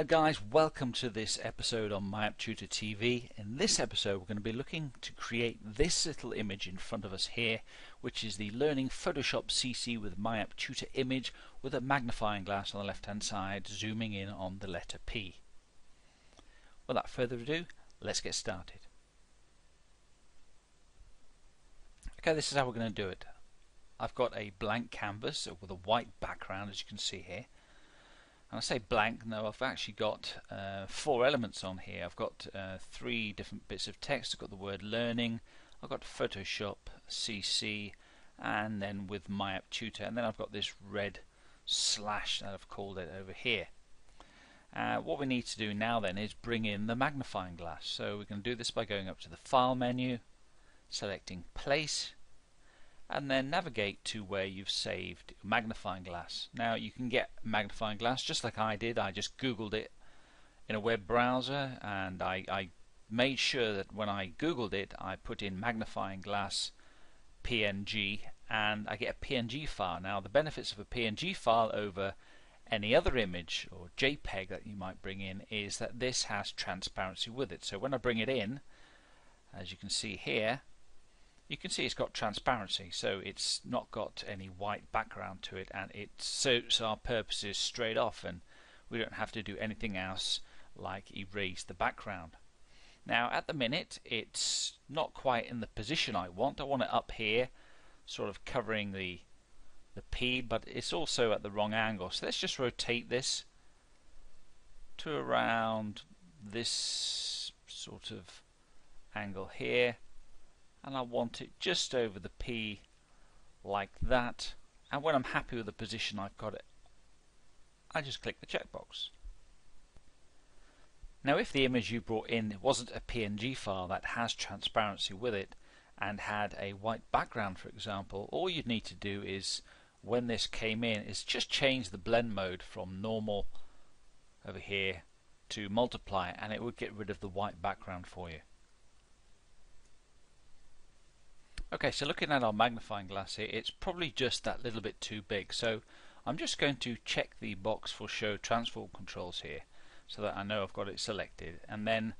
guys, welcome to this episode on My App Tutor TV. In this episode we're going to be looking to create this little image in front of us here, which is the Learning Photoshop CC with My App Tutor image with a magnifying glass on the left hand side zooming in on the letter P. Without further ado, let's get started. Okay, this is how we're going to do it. I've got a blank canvas with a white background, as you can see here. And I say blank, no, I've actually got 4 elements on here. I've got 3 different bits of text. I've got the word learning, I've got Photoshop CC, and then with My App Tutor, and then I've got this red slash that I've called it over here. What we need to do now then is bring in the magnifying glass. So we can do this by going up to the File menu, selecting Place, and then navigate to where you've saved magnifying glass. Now you can get magnifying glass just like I did. I just googled it in a web browser, and I made sure that when I googled it I put in magnifying glass PNG and I get a PNG file. Now the benefits of a PNG file over any other image or JPEG that you might bring in is that this has transparency with it. So when I bring it in, as you can see here, you can see it's got transparency, so it's not got any white background to it, and it suits our purposes straight off, and we don't have to do anything else like erase the background. Now at the minute it's not quite in the position I want. I want it up here, sort of covering the P, but it's also at the wrong angle. So let's just rotate this to around this sort of angle here. And I want it just over the P like that, and when I'm happy with the position I've got it, I just click the checkbox. Now if the image you brought in wasn't a PNG file that has transparency with it and had a white background, for example, all you'd need to do is, when this came in, is just change the blend mode from normal over here to multiply, and it would get rid of the white background for you. Okay, so looking at our magnifying glass here, it's probably just that little bit too big, so I'm just going to check the box for show transform controls here so that I know I've got it selected, and then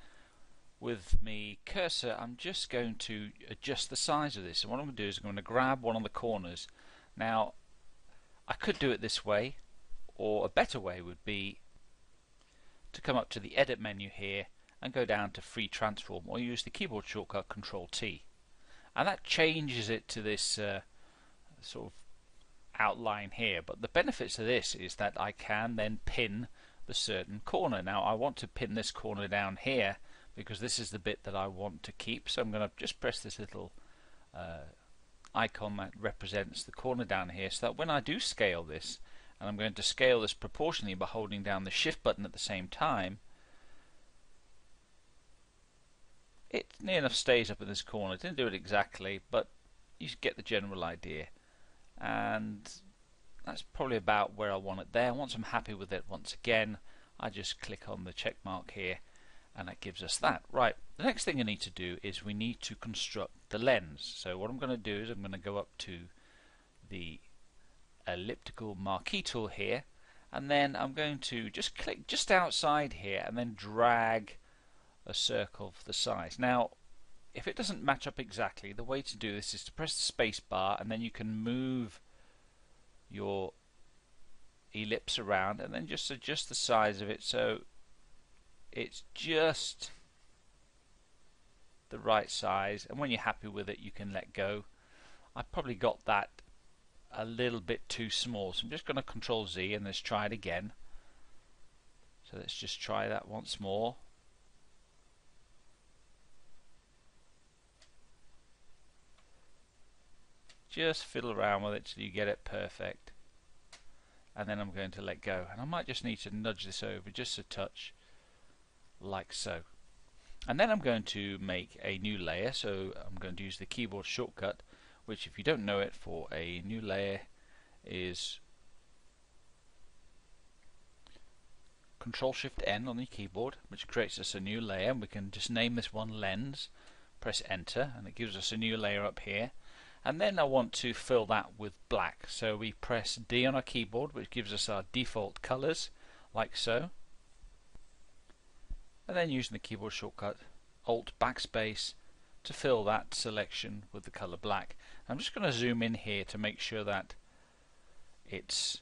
with my cursor I'm just going to adjust the size of this. And what I'm going to do is I'm going to grab one of the corners. Now I could do it this way, or a better way would be to come up to the edit menu here and go down to free transform, or use the keyboard shortcut Control T. And that changes it to this sort of outline here. But the benefits of this is that I can then pin the certain corner. Now I want to pin this corner down here because this is the bit that I want to keep. So I'm going to just press this little icon that represents the corner down here, so that when I do scale this, and I'm going to scale this proportionally by holding down the Shift button at the same time, it near enough stays up in this corner. It didn't do it exactly, but you get the general idea, and that's probably about where I want it there. Once I'm happy with it, once again I just click on the check mark here and that gives us that. Right, the next thing I need to do is we need to construct the lens. So what I'm going to do is I'm going to go up to the elliptical marquee tool here, and then I'm going to just click just outside here and then drag a circle for the size. Now if it doesn't match up exactly, the way to do this is to press the space bar, and then you can move your ellipse around and then just adjust the size of it so it's just the right size, and when you're happy with it you can let go. I probably got that a little bit too small, so I'm just going to Control Z and let's try it again. So let's just try that once more. Just fiddle around with it till you get it perfect, and then I'm going to let go, and I might just need to nudge this over just a touch like so, and then I'm going to make a new layer. So I'm going to use the keyboard shortcut, which if you don't know it for a new layer is Control Shift N on the keyboard, which creates us a new layer, and we can just name this one lens, press enter, and it gives us a new layer up here. And then I want to fill that with black, so we press D on our keyboard, which gives us our default colors like so. and then using the keyboard shortcut Alt Backspace to fill that selection with the color black. I'm just going to zoom in here to make sure that it's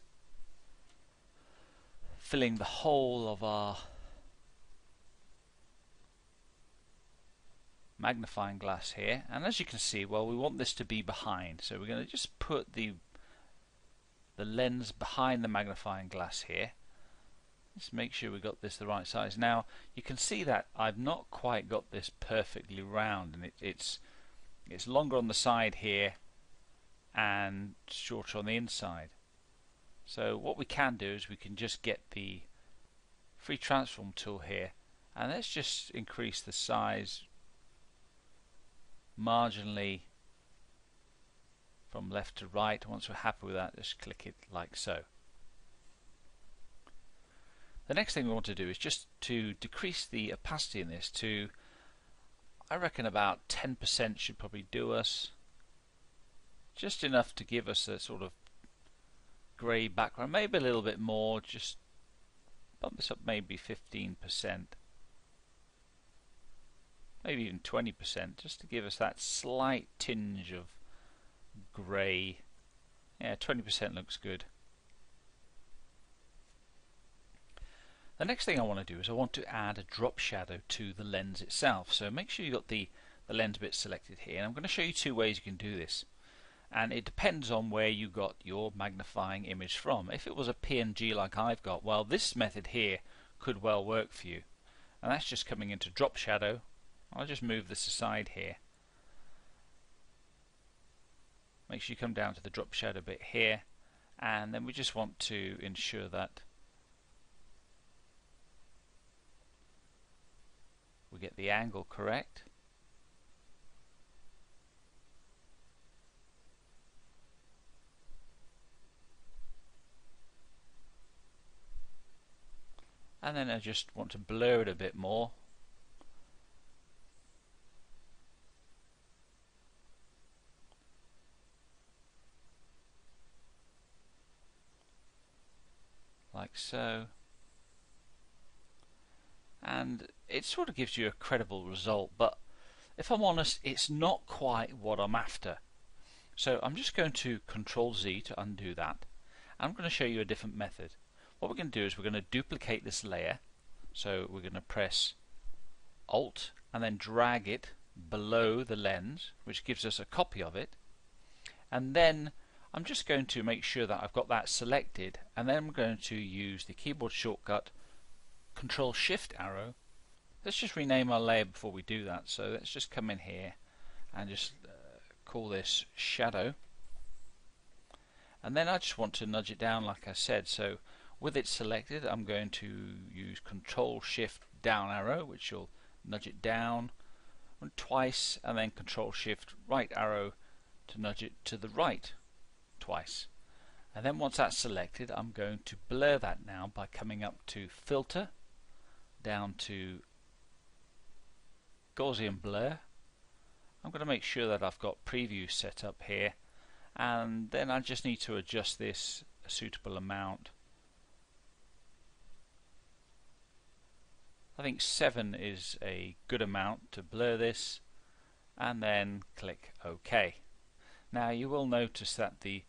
filling the whole of our magnifying glass here, and as you can see, well, we want this to be behind, so we're going to just put the lens behind the magnifying glass here. Just make sure we got this the right size. Now you can see that I've not quite got this perfectly round, and it's longer on the side here and shorter on the inside. So what we can do is we can just get the free transform tool here, and let's just increase the size marginally from left to right. Once we're happy with that, just click it like so. The next thing we want to do is just to decrease the opacity in this to, I reckon about 10% should probably do us. Just enough to give us a sort of grey background, maybe a little bit more, just bump this up maybe 15%, maybe even 20%, just to give us that slight tinge of grey. Yeah, 20% looks good. The next thing I want to do is I want to add a drop shadow to the lens itself. So make sure you've got the lens bit selected here, and I'm going to show you two ways you can do this. And it depends on where you got your magnifying image from. If it was a PNG like I've got, well, this method here could well work for you. And that's just coming into drop shadow. I'll just move this aside here. Make sure you come down to the drop shadow bit here, and then we just want to ensure that we get the angle correct. And then I just want to blur it a bit more. Like so. And it sort of gives you a credible result, but if I'm honest, it's not quite what I'm after. So I'm just going to Control Z to undo that. I'm going to show you a different method. What we're going to do is we're going to duplicate this layer. So we're going to press Alt and then drag it below the lens, which gives us a copy of it. And then I'm just going to make sure that I've got that selected, and then I'm going to use the keyboard shortcut Control Shift arrow. Let's just rename our layer before we do that. So let's just come in here and just call this shadow. And then I just want to nudge it down like I said. So with it selected, I'm going to use Control Shift down arrow, which will nudge it down twice, and then Control Shift right arrow to nudge it to the right twice. And then once that's selected, I'm going to blur that now by coming up to Filter, down to Gaussian Blur. I'm going to make sure that I've got Preview set up here, and then I just need to adjust this a suitable amount. I think 7 is a good amount to blur this, and then click OK. Now you will notice that the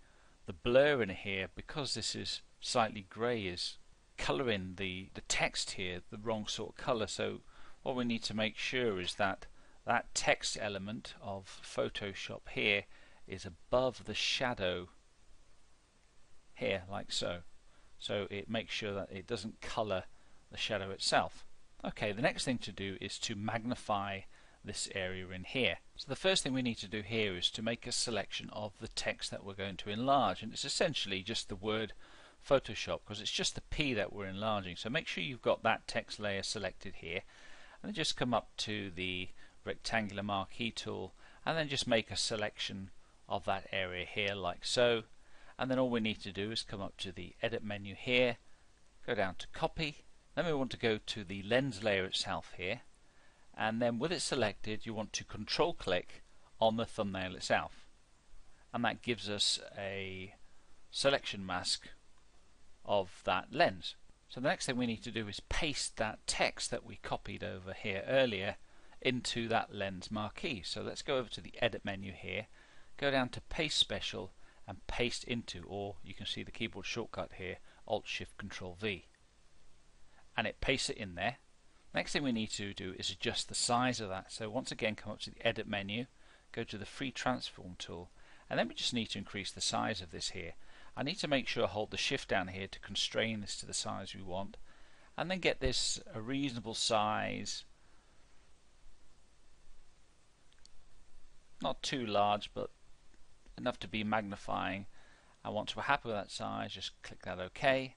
blur in here, because this is slightly grey, is colouring the text here the wrong sort of colour. So what we need to make sure is that that text element of Photoshop here is above the shadow here, like so. So it makes sure that it doesn't colour the shadow itself. Okay, the next thing to do is to magnify this area in here. So the first thing we need to do here is to make a selection of the text that we're going to enlarge, and it's essentially just the word Photoshop, because it's just the P that we're enlarging. So make sure you've got that text layer selected here, and then just come up to the rectangular marquee tool and then just make a selection of that area here like so. And then all we need to do is come up to the edit menu here, go down to copy, then we want to go to the lens layer itself here, and then with it selected you want to control click on the thumbnail itself, and that gives us a selection mask of that lens. So the next thing we need to do is paste that text that we copied over here earlier into that lens marquee. So let's go over to the edit menu here, go down to paste special and paste into, or you can see the keyboard shortcut here, Alt Shift Control V, and it pastes it in there. Next thing we need to do is adjust the size of that. So once again, come up to the edit menu, go to the free transform tool, and then we just need to increase the size of this here. I need to make sure I hold the shift down here to constrain this to the size we want, and then get this a reasonable size, not too large but enough to be magnifying. And once we're happy with that size, just click that OK.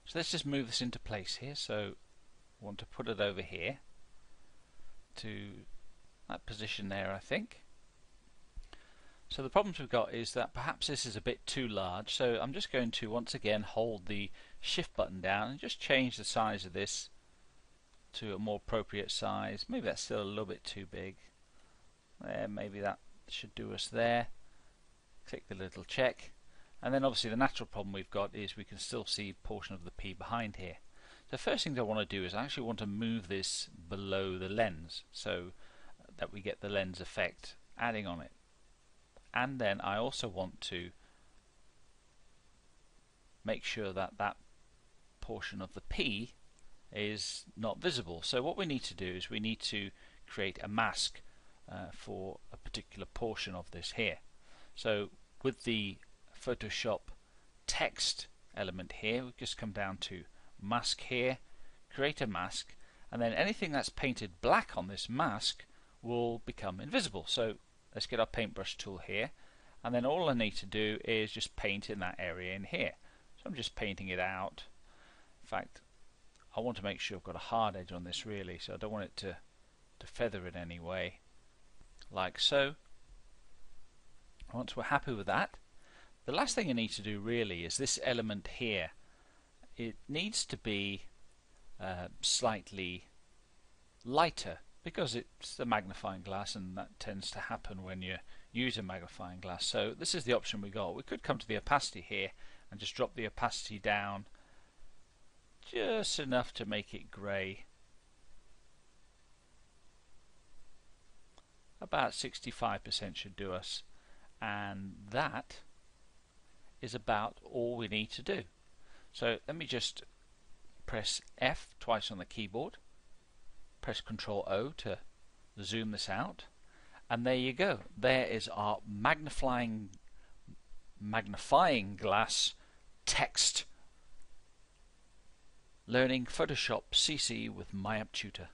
So let's just move this into place here. So I want to put it over here to that position there, I think. So the problems we've got is that perhaps this is a bit too large, so I'm just going to once again hold the shift button down and just change the size of this to a more appropriate size. Maybe that's still a little bit too big. There, maybe that should do us there. Click the little check, and then obviously the natural problem we've got is we can still see a portion of the P behind here. The first thing I want to do is I actually want to move this below the lens so that we get the lens effect adding on it. And then I also want to make sure that that portion of the P is not visible. So what we need to do is we need to create a mask for a particular portion of this here. So with the Photoshop text element here, we just come down to mask here, create a mask, and then anything that's painted black on this mask will become invisible. So let's get our paintbrush tool here, and then all I need to do is just paint in that area in here. So I'm just painting it out. In fact, I want to make sure I've got a hard edge on this really, so I don't want it to feather in any way, like so. Once we're happy with that, the last thing I need to do really is this element here. It needs to be slightly lighter, because it's the magnifying glass, and that tends to happen when you use a magnifying glass. So this is the option we got. We could come to the opacity here and just drop the opacity down just enough to make it grey. About 65% should do us, and that is about all we need to do. So let me just press F twice on the keyboard, press Ctrl O to zoom this out, and there you go. There is our magnifying glass text learning Photoshop CC with my App Tutor.